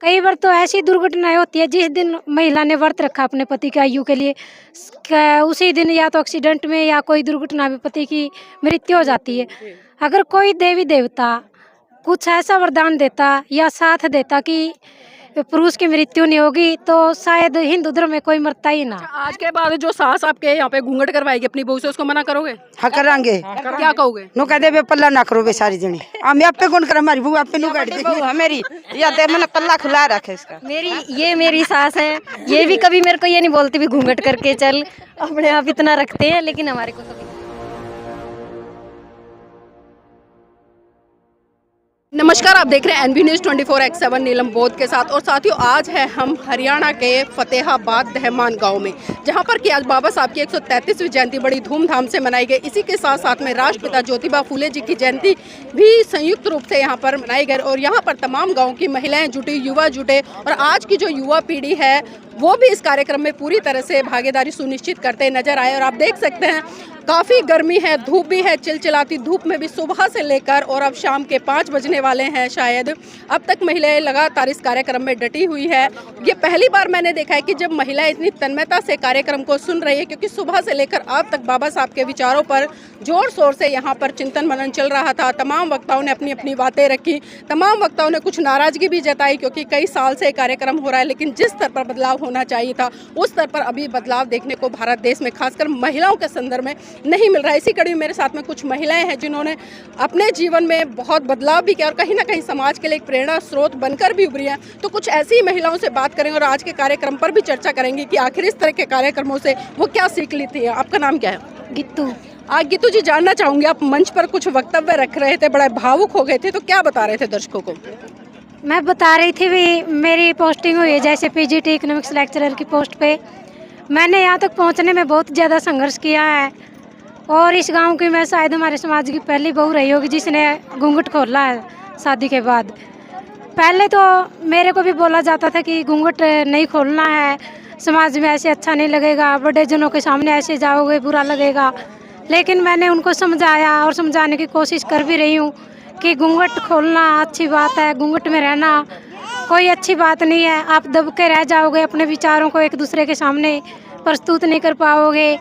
कई बार तो ऐसी दुर्घटनाएं होती है, जिस दिन महिला ने व्रत रखा अपने पति की आयु के लिए, उसी दिन या तो एक्सीडेंट में या कोई दुर्घटना में पति की मृत्यु हो जाती है। अगर कोई देवी देवता कुछ ऐसा वरदान देता या साथ देता कि पुरुष की मृत्यु नहीं होगी, तो शायद हिंदू धर्म में कोई मरता ही ना। आज के बाद जो सास आपके यहाँ पे घूंघट करवाएगी अपनी बहू से, उसको मना करोगे? हाँ करांगे। क्या कहोगे? नु कह दे बे पल्ला ना करो बे सारी जनी। हम आप पे कौन कर, हमारी बहू आप पे नु गाड़ी बहू है मेरी, या दे मैंने पल्ला खुला रखे इसका। मेरी सास है, ये भी कभी मेरे को ये नहीं बोलती भी घूंघट करके चल, अपने आप इतना रखते हैं, लेकिन हमारे को कभी। नमस्कार, आप देख रहे हैं एनबी न्यूज़ 24x7 नीलम बोध के साथ। और साथियों, आज है हम हरियाणा के फतेहाबाद दहमान गांव में, जहां पर कि आज बाबा साहब की 133वीं जयंती बड़ी धूमधाम से मनाई गई। इसी के साथ साथ में राष्ट्रपिता ज्योतिबा फूले जी की जयंती भी संयुक्त रूप से यहां पर मनाई गई। और यहां पर तमाम गाँव की महिलाएं जुटी, युवा जुटे, और आज की जो युवा पीढ़ी है वो भी इस कार्यक्रम में पूरी तरह से भागीदारी सुनिश्चित करते नजर आए। और आप देख सकते हैं काफ़ी गर्मी है, धूप भी है, चिलचिलाती धूप में भी सुबह से लेकर और अब शाम के 5 बजने वाले हैं शायद, अब तक महिलाएं लगातार इस कार्यक्रम में डटी हुई है। ये पहली बार मैंने देखा है कि जब महिलाएं इतनी तन्मयता से कार्यक्रम को सुन रही है, क्योंकि सुबह से लेकर अब तक बाबा साहब के विचारों पर जोर शोर से यहाँ पर चिंतन मनन चल रहा था। तमाम वक्ताओं ने अपनी अपनी बातें रखी, तमाम वक्ताओं ने कुछ नाराजगी भी जताई, क्योंकि कई साल से कार्यक्रम हो रहा है, लेकिन जिस स्तर पर बदलाव होना चाहिए था उस स्तर पर अभी बदलाव देखने को भारत देश में खासकर महिलाओं के संदर्भ में नहीं मिल रहा है। इसी कड़ी में मेरे साथ में कुछ महिलाएं हैं जिन्होंने अपने जीवन में बहुत बदलाव भी किया और कहीं ना कहीं समाज के लिए एक प्रेरणा स्रोत बनकर भी उभरी हैं। तो कुछ ऐसी ही महिलाओं से बात करेंगे और आज के कार्यक्रम पर भी चर्चा करेंगे कि आखिर इस तरह के कार्यक्रमों से वो क्या सीख लेती है। आपका नाम क्या है? गीतू। गीतू जी, जानना चाहूंगी, आप मंच पर कुछ वक्तव्य रख रहे थे, बड़ा भावुक हो गए थे, तो क्या बता रहे थे दर्शकों को? मैं बता रही थी भी मेरी पोस्टिंग हुई है जैसे पीजीटी इकोनॉमिक्स लेक्चरर की पोस्ट पे। मैंने यहाँ तक पहुँचने में बहुत ज़्यादा संघर्ष किया है, और इस गांव की मैं शायद हमारे समाज की पहली बहू रही होगी जिसने घूंघट खोला है शादी के बाद। पहले तो मेरे को भी बोला जाता था कि घूंघट नहीं खोलना है, समाज में ऐसे अच्छा नहीं लगेगा, बड़े जनों के सामने ऐसे जाओगे बुरा लगेगा। लेकिन मैंने उनको समझाया और समझाने की कोशिश कर भी रही हूँ कि घूंघट खोलना अच्छी बात है, घूंघट में रहना कोई अच्छी बात नहीं है। आप दब के रह जाओगे, अपने विचारों को एक दूसरे के सामने प्रस्तुत नहीं कर पाओगे।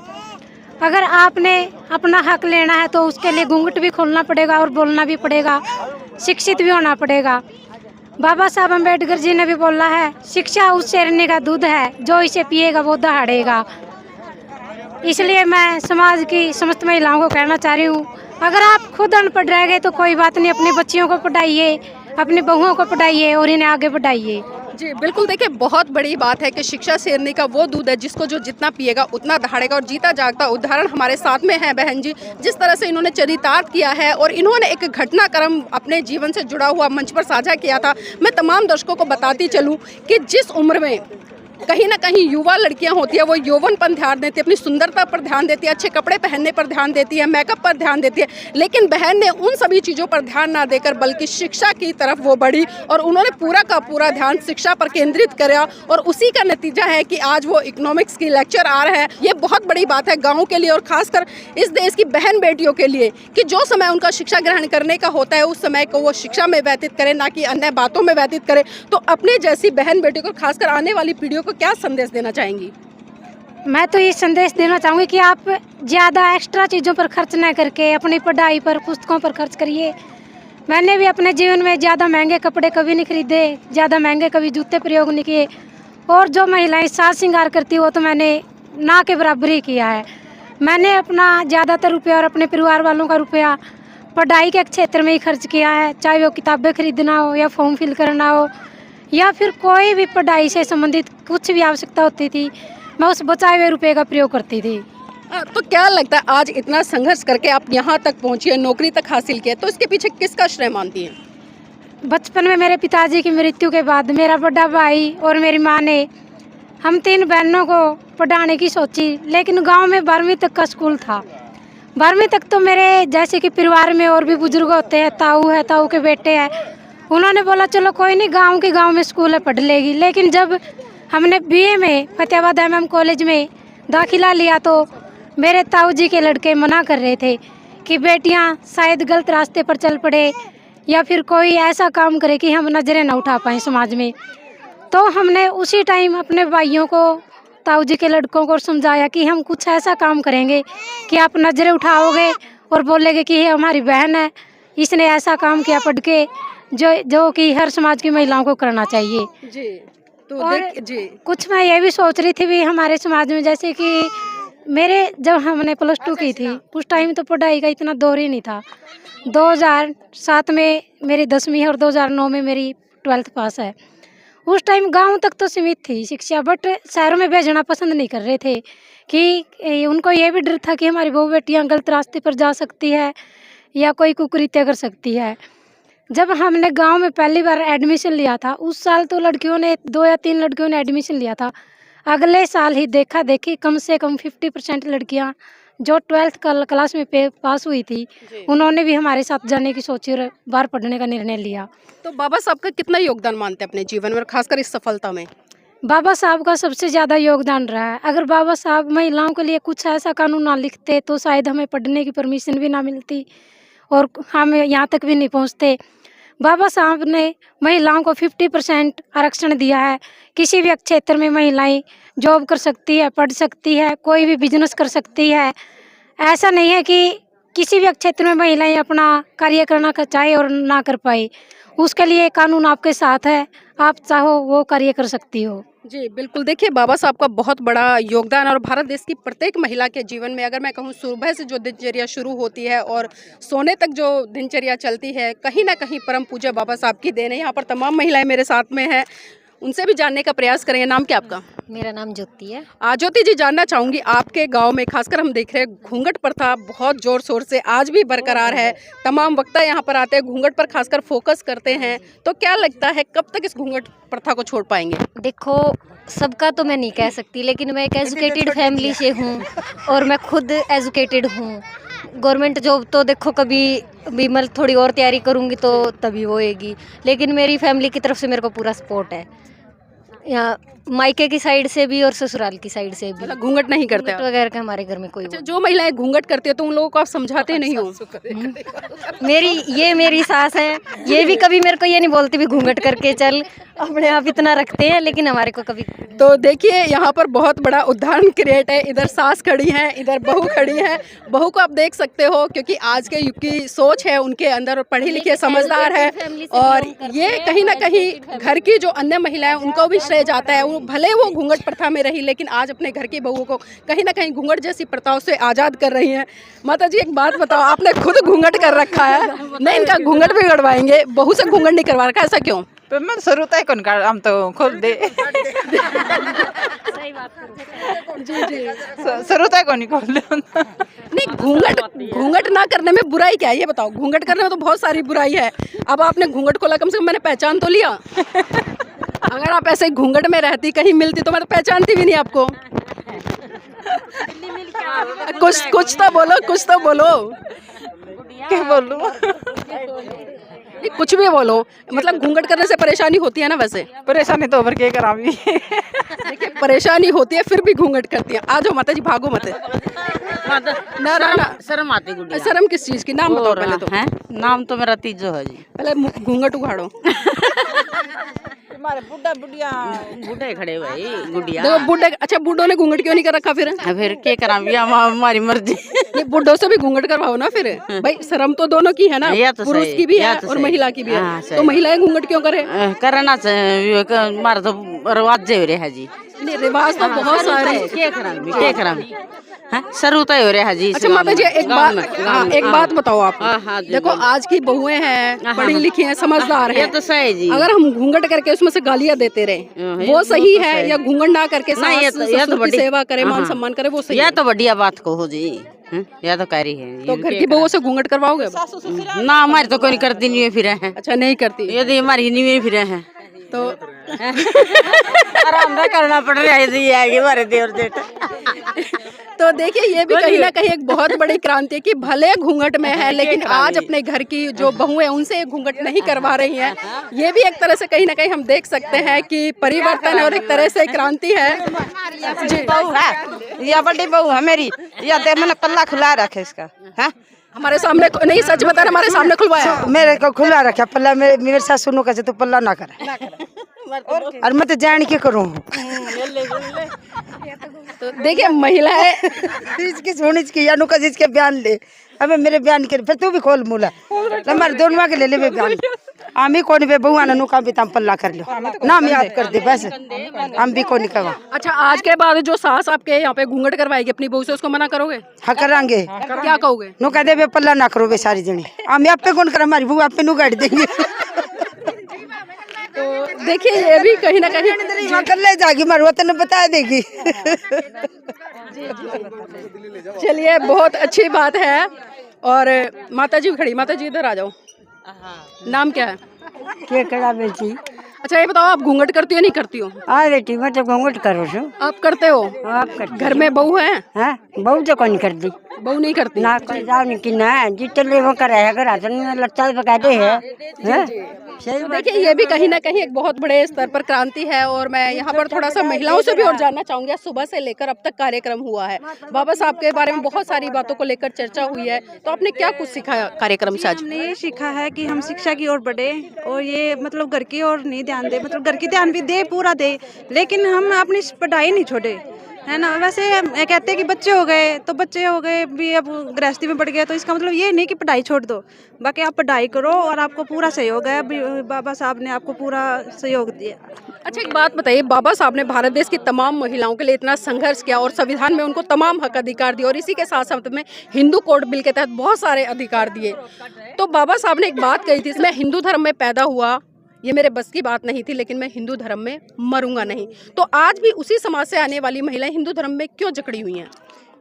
अगर आपने अपना हक लेना है तो उसके लिए घूंघट भी खोलना पड़ेगा और बोलना भी पड़ेगा, शिक्षित भी होना पड़ेगा। बाबा साहब अम्बेडकर जी ने भी बोला है, शिक्षा उस शेरनी का दूध है, जो इसे पिएगा वो दहाड़ेगा। इसलिए मैं समाज की समस्त महिलाओं को कहना चाह रही हूँ, अगर आप खुद अनपढ़ रह गए तो कोई बात नहीं, अपनी बच्चियों को पढ़ाइए, अपनी बहुओं को पढ़ाइए और इन्हें आगे बढ़ाइए। जी बिल्कुल, देखिए बहुत बड़ी बात है कि शिक्षा शेरनी का वो दूध है जिसको जो जितना पिएगा उतना दहाड़ेगा। और जीता जागता उदाहरण हमारे साथ में है बहन जी, जिस तरह से इन्होंने चरितार्थ किया है और इन्होंने एक घटनाक्रम अपने जीवन से जुड़ा हुआ मंच पर साझा किया था। मैं तमाम दर्शकों को बताती चलूँ कि जिस उम्र में कहीं ना कहीं युवा लड़कियां होती है वो यौवन पर ध्यान देती है, अपनी सुंदरता पर ध्यान देती है, अच्छे कपड़े पहनने पर ध्यान देती है, मेकअप पर ध्यान देती है, लेकिन बहन ने उन सभी चीज़ों पर ध्यान ना देकर बल्कि शिक्षा की तरफ वो बढ़ी और उन्होंने पूरा का पूरा ध्यान शिक्षा पर केंद्रित किया। और उसी का नतीजा है कि आज वो इकोनॉमिक्स की लेक्चर आ रहा है। ये बहुत बड़ी बात है गाँव के लिए और खासकर इस देश की बहन बेटियों के लिए कि जो समय उनका शिक्षा ग्रहण करने का होता है उस समय को वो शिक्षा में व्यतीत करें, ना कि अन्य बातों में व्यतीत करें। तो अपने जैसी बहन बेटियों को, खासकर आने वाली पीढ़ियों को क्या संदेश देना चाहेंगी? मैं तो ये संदेश देना चाहूँगी कि आप ज़्यादा एक्स्ट्रा चीज़ों पर खर्च न करके अपनी पढ़ाई पर, पुस्तकों पर खर्च करिए। मैंने भी अपने जीवन में ज़्यादा महंगे कपड़े कभी नहीं खरीदे, ज़्यादा महंगे कभी जूते प्रयोग नहीं किए, और जो महिलाएं साज श्रृंगार करती हो तो मैंने ना के बराबर ही किया है। मैंने अपना ज़्यादातर रुपया और अपने परिवार वालों का रुपया पढ़ाई के क्षेत्र में ही खर्च किया है, चाहे वो किताबें खरीदना हो या फॉर्म फिल करना हो या फिर कोई भी पढ़ाई से संबंधित कुछ भी आवश्यकता होती थी, मैं उस बचाए हुए रुपये का प्रयोग करती थी। तो क्या लगता है आज इतना संघर्ष करके आप यहाँ तक पहुँची है, नौकरी तक हासिल किया, तो इसके पीछे किसका श्रेय मानती हैं? बचपन में मेरे पिताजी की मृत्यु के बाद मेरा बड़ा भाई और मेरी माँ ने हम 3 बहनों को पढ़ाने की सोची, लेकिन गांव में 12वीं तक का स्कूल था। 12वीं तक तो मेरे जैसे कि परिवार में और भी बुजुर्ग होते हैं, ताऊ है, ताऊ के बेटे हैं, उन्होंने बोला चलो कोई नहीं, गांव में स्कूल है, पढ़ लेगी। लेकिन जब हमने बीए में फतेहाबाद MM कॉलेज में दाखिला लिया तो मेरे ताऊ जी के लड़के मना कर रहे थे कि बेटियां शायद गलत रास्ते पर चल पड़े या फिर कोई ऐसा काम करे कि हम नज़रें न उठा पाएँ समाज में। तो हमने उसी टाइम अपने भाइयों को, ताऊ जी के लड़कों को समझाया कि हम कुछ ऐसा काम करेंगे कि आप नज़रें उठाओगे और बोलेगे कि ये हमारी बहन है, इसने ऐसा काम किया पढ़ के, जो कि हर समाज की महिलाओं को करना चाहिए। जी तो और जी कुछ मैं ये भी सोच रही थी भी हमारे समाज में, जैसे कि जब हमने +2 की थी उस टाइम तो पढ़ाई का इतना दौर ही नहीं था। 2007 में मेरी 10वीं है और 2009 में मेरी 12th पास है। उस टाइम गांव तक तो सीमित थी शिक्षा, बट शहरों में भेजना पसंद नहीं कर रहे थे कि उनको ये भी डर था कि हमारी बहू बेटियां गलत रास्ते पर जा सकती है या कोई कुकृत्य कर सकती है। जब हमने गांव में पहली बार एडमिशन लिया था उस साल तो लड़कियों ने 2 या 3 लड़कियों ने एडमिशन लिया था। अगले साल ही देखा देखी कम से कम 50% लड़कियां जो 12th क्लास में पास हुई थी उन्होंने भी हमारे साथ जाने की सोची और बाहर पढ़ने का निर्णय लिया। तो बाबा साहब का कितना योगदान मानते हैं अपने जीवन में और खासकर इस सफलता में? बाबा साहब का सबसे ज़्यादा योगदान रहा है। अगर बाबा साहब महिलाओं के लिए कुछ ऐसा कानून ना लिखते तो शायद हमें पढ़ने की परमिशन भी ना मिलती और हम यहाँ तक भी नहीं पहुँचते। बाबा साहब ने महिलाओं को 50% आरक्षण दिया है। किसी भी क्षेत्र में महिलाएं जॉब कर सकती है, पढ़ सकती है, कोई भी बिजनेस कर सकती है। ऐसा नहीं है कि किसी भी क्षेत्र में महिलाएं अपना कार्य करना चाहे और ना कर पाए। उसके लिए कानून आपके साथ है, आप चाहो वो कार्य कर सकती हो। जी बिल्कुल, देखिए बाबा साहब का बहुत बड़ा योगदान है और भारत देश की प्रत्येक महिला के जीवन में, अगर मैं कहूँ सुबह से जो दिनचर्या शुरू होती है और सोने तक जो दिनचर्या चलती है, कहीं ना कहीं परम पूज्य बाबा साहब की देन है। यहाँ पर तमाम महिलाएं मेरे साथ में हैं, उनसे भी जानने का प्रयास करेंगे। नाम क्या आपका? मेरा नाम ज्योति है। ज्योति जी, जानना चाहूँगी आपके गांव में खासकर हम देख रहे हैं घूंघट प्रथा बहुत ज़ोर शोर से आज भी बरकरार है। तमाम वक्ता यहाँ पर आते हैं, घूंघट पर खासकर फोकस करते हैं, तो क्या लगता है कब तक इस घूंघट प्रथा को छोड़ पाएंगे? देखो, सबका तो मैं नहीं कह सकती, लेकिन मैं एक एजुकेटेड फैमिली से हूँ और मैं खुद एजुकेटेड हूँ। गवर्नमेंट जॉब तो देखो कभी भी मैं थोड़ी और तैयारी करूँगी तो तभी होएगी, लेकिन मेरी फैमिली की तरफ से मेरे को पूरा सपोर्ट है, यहाँ मायके की साइड से भी और ससुराल की साइड से भी। मतलब घूंघट नहीं करते घूंघट वगैरह का हमारे घर में कोई अच्छा, जो महिलाएं घूंघट करती है तो उन लोगों को आप समझाते नहीं हो? मेरी सास है, ये भी कभी मेरे को ये नहीं बोलती भी घूंघट करके चल, अपने आप इतना रखते हैं, लेकिन हमारे को कभी। तो देखिए यहाँ पर बहुत बड़ा उदाहरण क्रिएट है। इधर सास खड़ी हैं, इधर बहू खड़ी है। बहू को आप देख सकते हो क्योंकि आज के युग की सोच है उनके अंदर, पढ़ी लिखी समझदार है, और ये कहीं ना कहीं घर की जो अन्य महिलाएं उनको भी श्रेय जाता है। भले वो घूंघट प्रथा में रही, लेकिन आज अपने घर की बहुओं को कहीं ना कहीं घूंघट जैसी प्रथाओं से आज़ाद कर रही हैं। माता जी एक बात बताओ, आपने खुद घूंघट कर रखा है, नहीं इनका घूंघट भी गड़वाएंगे, बहू से घूंघट नहीं करवा रखा, ऐसा क्यों? तो मैं शुरू तय कौन कर, हम तो खोल दे सही बात जी जी, शुरू तय कौन खोल दे। नहीं घूंघट ना करने में बुराई क्या है ये बताओ? घूंघट करने में तो बहुत सारी बुराई है। अब आपने घूंघट खोला, कम से कम मैंने पहचान तो लिया। अगर आप ऐसे घूंघट में रहती, कहीं मिलती तो मैं तो पहचानती भी नहीं आपको। कुछ तो बोलो, कुछ तो बोलो। क्या बोलूं? नहीं, कुछ भी बोलो। मतलब घूंघट करने से परेशानी होती है ना? वैसे परेशानी तो भर के करा भी। देखिए परेशानी होती है फिर भी घूंघट करती है। आ जाओ माता जी, भागो मत। ना शर्म आती गुड़िया। शर्म किस चीज की? नाम बताओ पहले तो। है नाम तो मेरा तीजो है जी। पहले घूंघट उखाड़ो। हमारे बुढ़ा बुढ़िया बूढ़े खड़े भाई गुड़िया। देखो बूढ़े, अच्छा बूढ़ों ने घूंघट क्यों नहीं कर रखा फिर? फिर क्या करा भी हमारी मर्जी। नहीं, बूढ़ों से भी घूंघट करवाओ ना फिर भाई, शर्म तो दोनों की है ना, या तो पुरुष सही, की भी या है तो और सही। महिला की भी है। हाँ, सही। तो महिलाएं घूंघट क्यों करे? करना चाहिए, हमारा तो रिवाज हो रहा है जी। नहीं, रिवाज तो बहुत सारे। क्या करा शुरू तो हो रहा है जी। अच्छा माता जी एक बात बताओ आप। हाँ, जी, देखो आज की बहुएं हैं, पढ़ी लिखी हैं, समझदार ये हैं, तो सही जी। अगर हम घूंघट करके उसमें से गालियां देते रहे वो सही है, या घूंघट ना करके नहीं, ये सास तो ससुर की बड़ी- सेवा करे, मान हाँ। सम्मान करे, वो सही यह है? तो बढ़िया बात को हो जी। यह तो कह रही है तो घर की बहुओं से घूंघट करवाओगे अब? ना, हमारी तो कोई करती नहीं है फिर है। अच्छा नहीं करती यदि हमारी नहीं फिर है तो आराम करना पड़ रहा है हमारे देवर जेठ। तो देखिए ये भी कहीं ना कहीं एक बहुत बड़ी क्रांति है कि भले घूंघट में है, लेकिन आज अपने घर की जो बहुएं हैं उनसे घूंघट नहीं करवा रही हैं। ये भी एक तरह से कहीं ना कहीं हम देख सकते हैं कि परिवर्तन है और एक तरह से क्रांति है। बहू है, या बड़ी बहू है मेरी, या दे मैंने पल्ला खुला रखे इसका है। हमारे सामने नहीं, सच बता रहे, हमारे सामने खुलवाया। मेरे को खुला रखा पल्ला, मेरे सास सुनो कैसे तो पल्ला ना करे और मैं तो जान के करूँ। तो देखिए महिलाएं इसकी सुन इसकी या नुका इसके बयान ले, अबे मेरे बयान के फिर तू भी खोल मूला हमारे दोनों के ले बयान। आमी कौन बे बहुआ ना नुका भी तम पल्ला कर लो, नाम याद कर दे बस, हम भी कौन कहा। अच्छा, आज के बाद जो सास आपके यहाँ पे घूंघट करवाएगी अपनी बहू से, उसको मना करोगे? हाँ करांगे। क्या कहोगे? नु कह दे बे पल्ला ना करो बे सारी जनी, हम आप पे कौन कर, हमारी बहू आप पे नु गाड़ देंगे। तो देखिए ये भी कहीं ना कहीं कर ले जागी मारू तेने बता देगी। चलिए बहुत अच्छी बात है। और माता जी खड़ी, माता जी इधर आ जाओ। नाम क्या है? के कड़ा बेटी। अच्छा ये बताओ, आप घूंघट करती हो नहीं करती हो? हाँ बेटी मैं तो घूंघट करो छू। आप करते हो? आप कर घर में बहू है? हाँ बहू तो कौन कर दी, बहू नहीं करती? ना कोई जाओ नहीं कि ना जितने वो करे है अगर आदमी में लच्चा पकाते हैं। सही तो देखिए ये भी कहीं ना कहीं एक बहुत बड़े स्तर पर क्रांति है। और मैं यहाँ पर थोड़ा सा महिलाओं से भी और जानना चाहूंगी। सुबह से लेकर अब तक कार्यक्रम हुआ है, बाबा साहब के बारे में बहुत सारी बातों को लेकर चर्चा हुई है, तो आपने क्या कुछ सिखाया कार्यक्रम से आज? हमने ये सीखा है कि हम शिक्षा की ओर बढ़े और ये मतलब घर की ओर नहीं ध्यान दे, मतलब घर की ध्यान भी दे पूरा दे, लेकिन हम अपनी पढ़ाई नहीं छोड़े, है ना। वैसे कहते हैं कि बच्चे हो गए तो बच्चे हो गए भी, अब गृहस्थी में बढ़ गए, तो इसका मतलब ये नहीं कि पढ़ाई छोड़ दो, बाकी आप पढ़ाई करो और आपको पूरा सहयोग है। बाबा साहब ने आपको पूरा सहयोग दिया। अच्छा एक बात बताइए, बाबा साहब ने भारत देश की तमाम महिलाओं के लिए इतना संघर्ष किया और संविधान में उनको तमाम हक अधिकार दिए और इसी के साथ साथ में हिंदू कोड बिल के तहत बहुत सारे अधिकार दिए। तो बाबा साहब ने एक बात कही थी, मैं हिंदू धर्म में पैदा हुआ, ये मेरे बस की बात नहीं थी, लेकिन मैं हिंदू धर्म में मरूंगा नहीं। तो आज भी उसी समाज से आने वाली महिलाएं हिंदू धर्म में क्यों जकड़ी हुई हैं?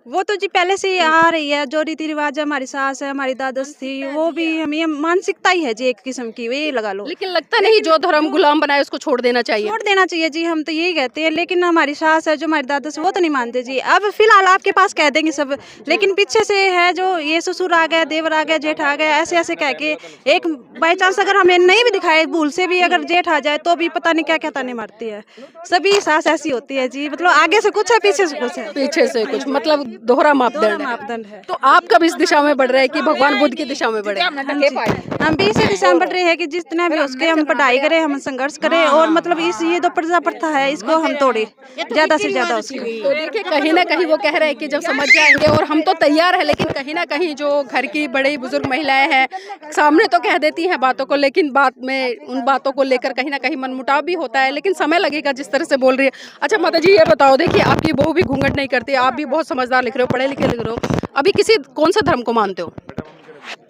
वो तो जी पहले से ही आ रही है, जो रीति रिवाज है, हमारी सास है, हमारी दादस थी, वो भी हमें मानसिकता ही है जी एक किस्म की, ये लगा लो। लेकिन लगता नहीं जो धर्म गुलाम बनाए उसको छोड़ देना चाहिए? छोड़ देना चाहिए जी, हम तो यही कहते हैं, लेकिन हमारी सास है जो हमारी दादस, वो तो नहीं मानते जी। अब फिलहाल आपके पास कह देंगे सब, लेकिन पीछे से है जो ये ससुर आ गया, देवर आ गया, जेठ आ गया, ऐसे ऐसे कह के एक बाई चांस अगर हमें नहीं भी दिखाए, भूल से भी अगर जेठ आ जाए तो भी पता नहीं क्या क्या ताने मारती है। सभी सास ऐसी होती है जी, मतलब आगे से कुछ है पीछे से कुछ है। पीछे से कुछ मतलब दोहरा मापदंड है। तो आप कब इस दिशा में बढ़ रहे हैं कि भगवान बुद्ध की दिशा में बढ़े? हम भी इसी दिशा में बढ़ रहे हैं कि जितना भी उसके हम पढ़ाई करें, हम संघर्ष करें और मतलब इस ये जो प्रजा प्रथा है इसको हम तोड़े ज्यादा से ज्यादा उसको। तो देखिए कहीं ना कहीं वो कह रहे हैं कि जब समझ जाएंगे, और हम तो तैयार है, लेकिन कहीं ना कहीं जो घर की बड़ी बुजुर्ग महिलाएं हैं सामने तो कह देती हैं बातों को, लेकिन बाद में उन बातों को लेकर कहीं ना कहीं मनमुटाव भी होता है, लेकिन समय लगेगा जिस तरह से बोल रही है। अच्छा माता जी ये बताओ, देखिए आपकी बहू भी घूंघट नहीं करती, आप भी बहुत समझदार लिख रहे हो, पढ़े लिखे लिख रहे हो, अभी किसी कौन सा धर्म को मानते हो?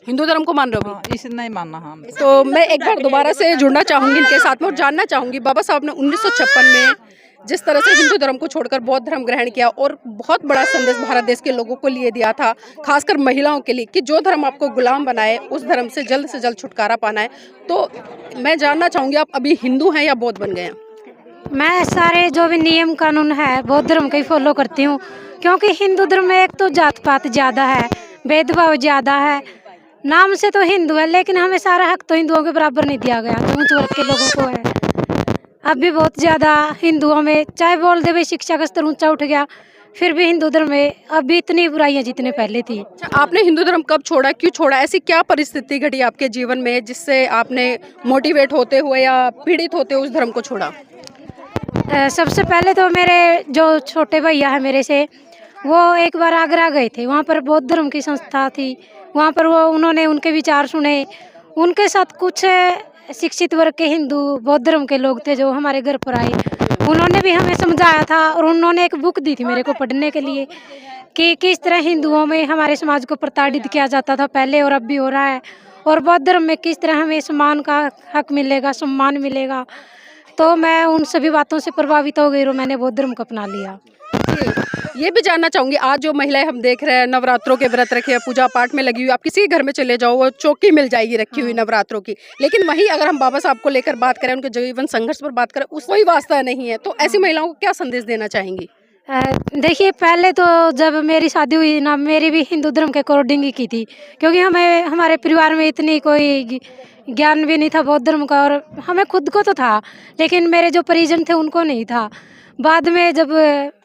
हिंदू धर्म को मान रहे हो? इसे नहीं मानना। हाँ तो मैं एक बार दोबारा से जुड़ना चाहूंगी इनके साथ में और जानना चाहूंगी, बाबा साहब ने 1956 में जिस तरह से हिंदू धर्म को छोड़कर बौद्ध धर्म ग्रहण किया और बहुत बड़ा संदेश भारत देश के लोगों को लिए दिया था, खासकर महिलाओं के लिए, कि जो धर्म आपको गुलाम बनाए उस धर्म से जल्द छुटकारा पाना है। तो मैं जानना चाहूंगी आप अभी हिंदू हैं या बौद्ध बन गए हैं? मैं सारे जो भी नियम कानून है बौद्ध धर्म का ही फॉलो करती हूँ, क्योंकि हिंदू धर्म में एक तो जात पात ज़्यादा है, भेदभाव ज़्यादा है। नाम से तो हिंदू है लेकिन हमें सारा हक तो हिंदुओं के बराबर नहीं दिया गया, तो ऊंच वर्ग के लोगों को है। अब भी बहुत ज़्यादा हिंदुओं में, चाहे बोल दे भाई शिक्षा का स्तर ऊंचा उठ गया, फिर भी हिंदू धर्म में अब भी इतनी बुराइयां जितने पहले थी। अच्छा, आपने हिंदू धर्म कब छोड़ा, क्यों छोड़ा? ऐसी क्या परिस्थिति घटी आपके जीवन में जिससे आपने मोटिवेट होते हुए या पीड़ित होते हुए उस धर्म को छोड़ा? सबसे पहले तो मेरे जो छोटे भैया है मेरे से, वो एक बार आगरा गए थे, वहाँ पर बौद्ध धर्म की संस्था थी, वहाँ पर उन्होंने उनके विचार सुने। उनके साथ कुछ शिक्षित वर्ग के हिंदू बौद्ध धर्म के लोग थे जो हमारे घर पर आए, उन्होंने भी हमें समझाया था और उन्होंने एक बुक दी थी मेरे को पढ़ने के लिए कि किस तरह हिंदुओं में हमारे समाज को प्रताड़ित किया जाता था पहले और अब भी हो रहा है, और बौद्ध धर्म में किस तरह हमें सम्मान का हक मिलेगा, सम्मान मिलेगा। तो मैं उन सभी बातों से प्रभावित हो गई और मैंने बौद्ध धर्म को अपना लिया। ये भी जानना चाहूंगी, आज जो महिलाएं हम देख रहे हैं नवरात्रों के व्रत रखे हैं, पूजा पाठ में लगी हुई, आप किसी घर में चले जाओ वो चौकी मिल जाएगी रखी हुई नवरात्रों की, लेकिन वहीं अगर हम बाबा साहब को लेकर बात करें, उनके जीवन संघर्ष पर बात करें, उस कोई वास्ता नहीं है, तो ऐसी महिलाओं को क्या संदेश देना चाहेंगी? देखिए पहले तो जब मेरी शादी हुई ना, मेरी भी हिंदू धर्म के अकॉर्डिंग ही की थी, क्योंकि हमें हमारे परिवार में इतनी कोई ज्ञान भी नहीं था बौद्ध धर्म का, और हमें खुद को तो था लेकिन मेरे जो परिजन थे उनको नहीं था। बाद में जब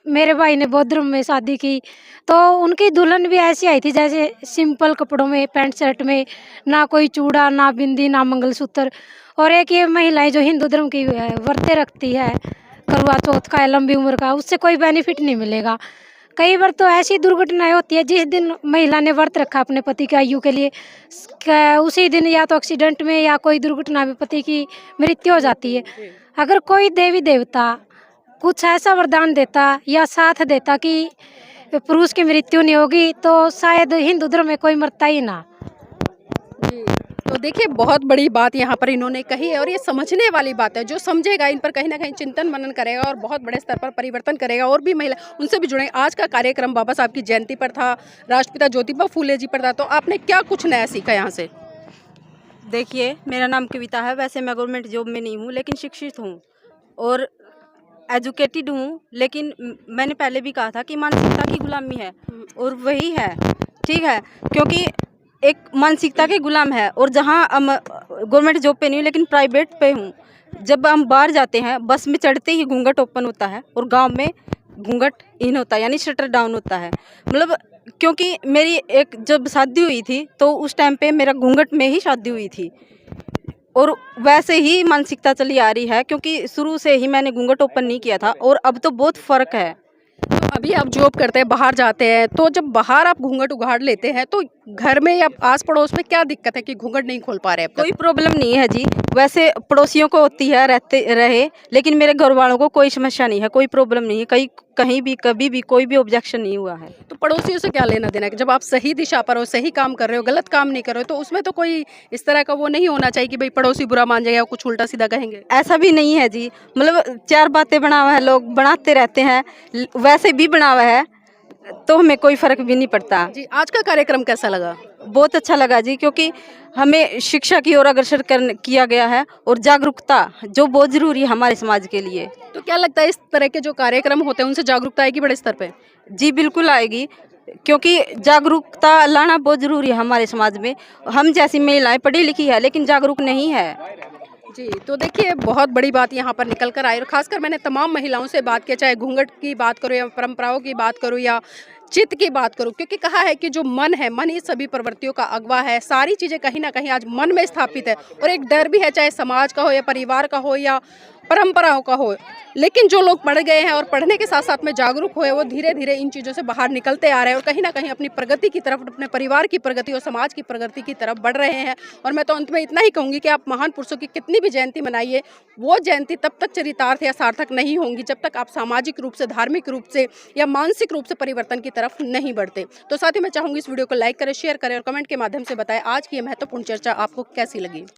मेरे भाई ने बौद्ध धर्म में शादी की तो उनकी दुल्हन भी ऐसी आई थी जैसे सिंपल कपड़ों में, पैंट शर्ट में, ना कोई चूड़ा, ना बिंदी, ना मंगलसूत्र। और एक ये महिलाएं जो हिंदू धर्म की व्रतें रखती है, करवा चौथ का या लंबी उम्र का, उससे कोई बेनिफिट नहीं मिलेगा। कई बार तो ऐसी दुर्घटनाएं होती है, जिस दिन महिला ने व्रत रखा अपने पति की आयु के लिए, उसी दिन या तो एक्सीडेंट में या कोई दुर्घटना में पति की मृत्यु हो जाती है। अगर कोई देवी देवता कुछ ऐसा वरदान देता या साथ देता कि पुरुष की मृत्यु नहीं होगी तो शायद हिंदू धर्म में कोई मरता ही ना। जी, तो देखिए बहुत बड़ी बात यहाँ पर इन्होंने कही है और ये समझने वाली बात है। जो समझेगा इन पर कहीं ना कहीं चिंतन मनन करेगा और बहुत बड़े स्तर पर परिवर्तन करेगा। और भी महिला उनसे भी जुड़ेंगे। आज का कार्यक्रम बाबा साहब की जयंती पर था, राष्ट्रपिता ज्योतिबा फूले जी पर था, तो आपने क्या कुछ नया सीखा यहाँ से? देखिए, मेरा नाम कविता है। वैसे मैं गवर्नमेंट जॉब में नहीं हूँ, लेकिन शिक्षित हूँ और एजुकेटेड हूँ। लेकिन मैंने पहले भी कहा था कि मानसिकता की गुलामी है और वही है, ठीक है, क्योंकि एक मानसिकता के गुलाम है। और जहाँ हम गवर्नमेंट जॉब पे नहीं हूँ लेकिन प्राइवेट पे हूँ, जब हम बाहर जाते हैं बस में चढ़ते ही घूंघट ओपन होता है और गांव में घूंघट इन होता है, यानी शटर डाउन होता है। मतलब क्योंकि मेरी एक जब शादी हुई थी तो उस टाइम पे मेरा घूंघट में ही शादी हुई थी और वैसे ही मानसिकता चली आ रही है, क्योंकि शुरू से ही मैंने घूंघट ओपन नहीं किया था और अब तो बहुत फ़र्क है। तो अभी आप जॉब करते हैं, बाहर जाते हैं, तो जब बाहर आप घूंघट उघाड़ लेते हैं तो घर में या आस पड़ोस में क्या दिक्कत है कि घूंघट नहीं खोल पा रहे हैं? कोई प्रॉब्लम नहीं है जी। वैसे पड़ोसियों को होती है, रहते रहे, लेकिन मेरे घर वालों को कोई समस्या नहीं है, कोई प्रॉब्लम नहीं है, कहीं भी कभी भी कोई भी ऑब्जेक्शन नहीं हुआ है। तो पड़ोसियों से क्या लेना देना है? जब आप सही दिशा पर हो, सही काम कर रहे हो, गलत काम नहीं कर रहे हो, तो उसमें तो कोई इस तरह का वो नहीं होना चाहिए कि भाई पड़ोसी बुरा मान जाएगा, कुछ उल्टा सीधा कहेंगे। ऐसा भी नहीं है जी। मतलब चार बातें बना हुआ है, लोग बनाते रहते हैं, वैसे भी बना हुआ है, तो हमें कोई फ़र्क भी नहीं पड़ता। जी, आज का कार्यक्रम कैसा लगा? बहुत अच्छा लगा जी, क्योंकि हमें शिक्षा की ओर अग्रसर किया गया है और जागरूकता जो बहुत ज़रूरी है हमारे समाज के लिए। तो क्या लगता है इस तरह के जो कार्यक्रम होते हैं उनसे जागरूकता आएगी बड़े स्तर पे? जी बिल्कुल आएगी, क्योंकि जागरूकता लाना बहुत ज़रूरी है हमारे समाज में। हम जैसी महिलाएं पढ़ी लिखी है लेकिन जागरूक नहीं है। जी, तो देखिए बहुत बड़ी बात यहाँ पर निकल कर आई और खासकर मैंने तमाम महिलाओं से बात किया, चाहे घूंघट की बात करूँ या परंपराओं की बात करूँ या चित्त की बात करूँ, क्योंकि कहा है कि जो मन है, मन ही सभी प्रवृत्तियों का अगवा है। सारी चीज़ें कहीं ना कहीं आज मन में स्थापित है और एक डर भी है, चाहे समाज का हो या परिवार का हो या परंपराओं का हो। लेकिन जो लोग पढ़ गए हैं और पढ़ने के साथ साथ में जागरूक हुए, वो धीरे धीरे इन चीज़ों से बाहर निकलते आ रहे हैं और कहीं ना कहीं अपनी प्रगति की तरफ, अपने परिवार की प्रगति और समाज की प्रगति की तरफ बढ़ रहे हैं। और मैं तो अंत में इतना ही कहूँगी कि आप महान पुरुषों की कितनी भी जयंती मनाइए, वो जयंती तब तक चरितार्थ या सार्थक नहीं होंगी जब तक आप सामाजिक रूप से, धार्मिक रूप से या मानसिक रूप से परिवर्तन की तरफ नहीं बढ़ते। तो साथ ही मैं चाहूँगी इस वीडियो को लाइक करें, शेयर करें और कमेंट के माध्यम से बताएं आज की ये महत्वपूर्ण चर्चा आपको कैसी लगी।